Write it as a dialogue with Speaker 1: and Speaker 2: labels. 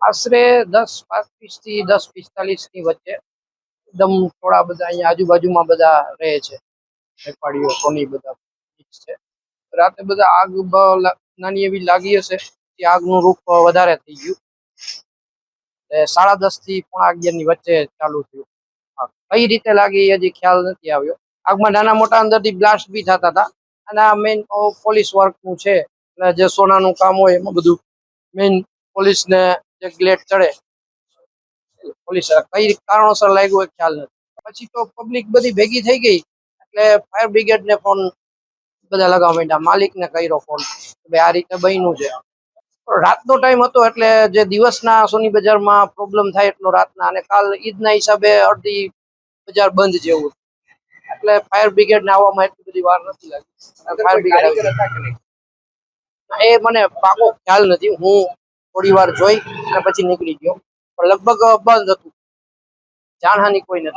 Speaker 1: આશરે 10:35 થી 10:45 ની વચ્ચે એકદમ થોડા બધા અહીંયા આજુબાજુમાં બધા રહે છે, વેપારીઓ સોની બધા છે. રાતે બધા આગ નાની એવી લાગી હશે, તે આગનું રૂપ વધારે થઈ ગયું. 10:30 થી 11:45 ની વચ્ચે ચાલુ થયું. કઈ રીતે લાગી એ હજી ખ્યાલ નથી આવ્યો. આગમાં નાના મોટા અંદરથી બ્લાસ્ટ બી થતા હતા, અને આ મેઇન પોલીસ વર્કનું છે, એટલે જે સોનાનું કામ હોય એમાં બધું મેઇન પોલીસને જે ગ્લેડ ચડે, પોલીસ કઈ કારણોસર લાગ્યું એ ખ્યાલ નથી. પછી તો પબ્લિક બધી ભેગી થઈ ગઈ, એટલે ફાયર બ્રિગેડને ફોન બધા લગાવવા માંડ્યા. માલિકને કર્યો ફોન, ભાઈ આ રીતે બન્યું છે. રાતનો ટાઈમ હતો, એટલે જે દિવસના સોની બજારમાં પ્રોબ્લેમ થાય એટલો રાતના, અને કાલ ઈદના હિસાબે અડધી બજાર બંધ જેવું, એટલે ફાયર બ્રિગેડ ને આવવામાં એટલી બધી વાર નથી લાગી. ફાયર બ્રિગેડ એ મને પાકો ખ્યાલ નથી. હું થોડી વાર જોઈ અને પછી નીકળી ગયો, પણ લગભગ બંધ હતું. જાનહાની કોઈ નથી.